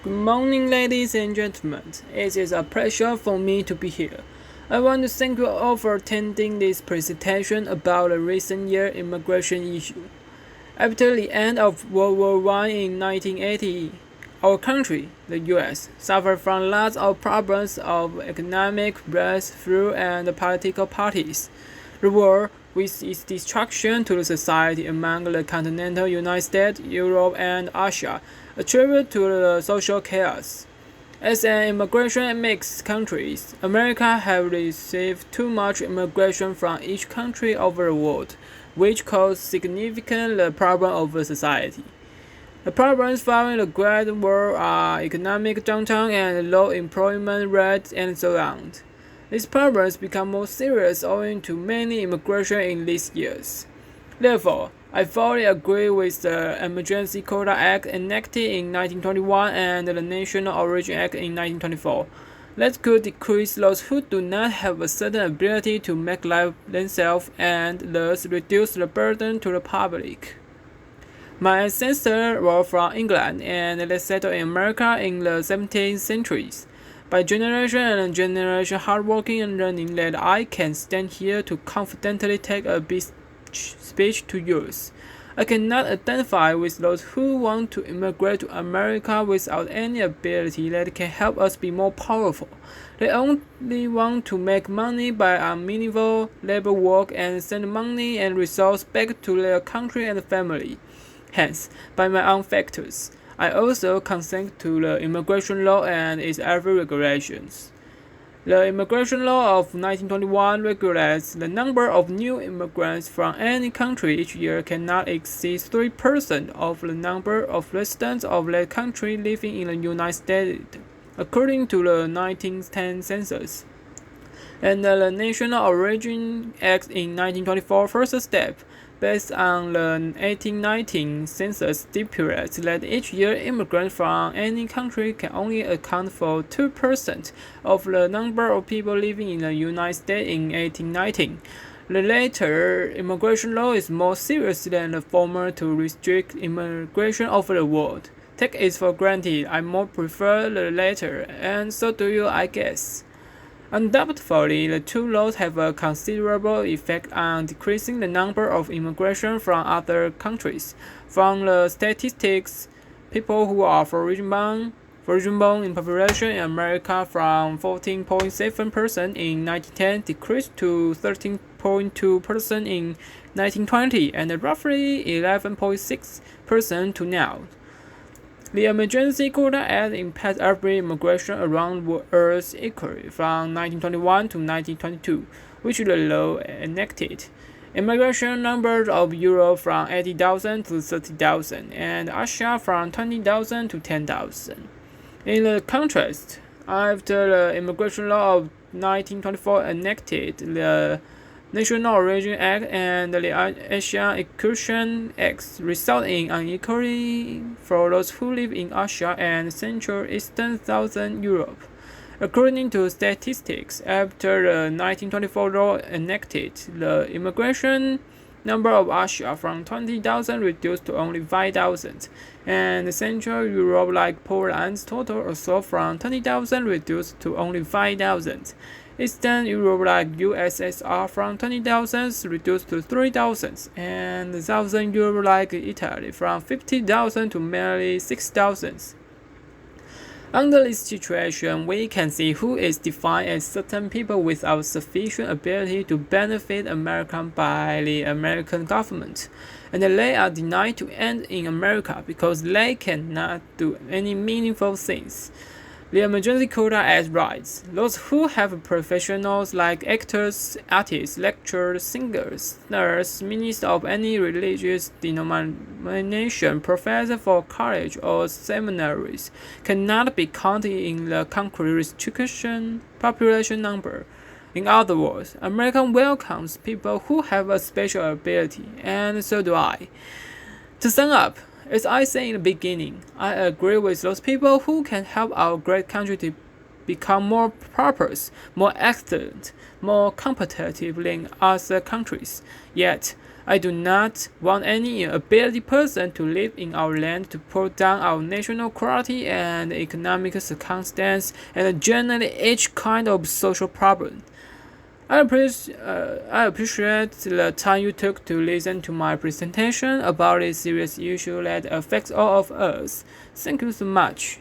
Good morning, ladies and gentlemen. It is a pleasure for me to be here. I want to thank you all for attending this presentation about the recent year immigration issue. After the end of World War I in 1980, our country, the US, suffered from lots of problems of economic, breakthrough, and political parties. The war, with its destruction to the society among the continental United States, Europe, and Asia, attributed to the social chaos. As an immigration mixed country, America has received too much immigration from each country over the world, which caused significant problem of the society. The problems following the Great War are economic downturn and low employment rates and so on. These problems become more serious owing to many immigration in these years. Therefore, I fully agree with the Emergency Quota Act enacted in 1921 and the National Origin Act in 1924. That could decrease those who do not have a certain ability to make life themselves and thus reduce the burden to the public. My ancestors were from England and they settled in America in the 17th century. By generation and generation hardworking and learning that I can stand here to confidently take a big speech to yours. I cannot identify with those who want to immigrate to America without any ability that can help us be more powerful. They only want to make money by unmeaningful labor work and send money and resources back to their country and family. Hence, by my own factors, I also consent to the immigration law and its every regulations. The immigration law of 1921 regulates the number of new immigrants from any country each year cannot exceed 3% of the number of residents of that country living in the United States, according to the 1910 census. And the National Origin Act in 1924 first step, based on the 1819 census, stipulates that each year immigrants from any country can only account for 2% of the number of people living in the United States in 1819. The latter immigration law is more serious than the former to restrict immigration over the world. Take it for granted, I more prefer the latter, and so do you, I guess. Undoubtedly, the two laws have a considerable effect on decreasing the number of immigration from other countries. From the statistics, people who are foreign-born in population in America from 14.7% in 1910 decreased to 13.2% in 1920 and roughly 11.6% to now. The Emergency Quota Act impacts every immigration around the earth equally from 1921 to 1922, which the law enacted. Immigration numbers of Europe from 80,000 to 30,000, and Asia from 20,000 to 10,000. In the contrast, after the Immigration Law of 1924 enacted, the National Origin Act and the Asian Inclusion Act result in inequality for those who live in Asia and Central Eastern Southern Europe. According to statistics, after the 1924 law enacted, the immigration number of Asia from 20,000 reduced to only 5,000, and Central Europe like Poland's total also from 20,000 reduced to only 5,000. Eastern Europe like USSR from 20,000 reduced to 3,000, and Southern Europe like Italy from 50,000 to merely 6,000. Under this situation, we can see who is defined as certain people without sufficient ability to benefit America by the American government, and they are denied to end in America because they cannot do any meaningful things. The Emergency Quota Act writes, those who have professionals like actors, artists, lecturers, singers, nurses, ministers of any religious denomination, professors for college or seminaries, cannot be counted in the concrete restriction population number. In other words, America welcomes people who have a special ability, and so do I. To sum up, as I said in the beginning, I agree with those people who can help our great country to become more prosperous, more excellent, more competitive than other countries. Yet, I do not want any ability person to live in our land to put down our national quality and economic circumstance and generally each kind of social problem. I appreciate the time you took to listen to my presentation about a serious issue that affects all of us. Thank you so much.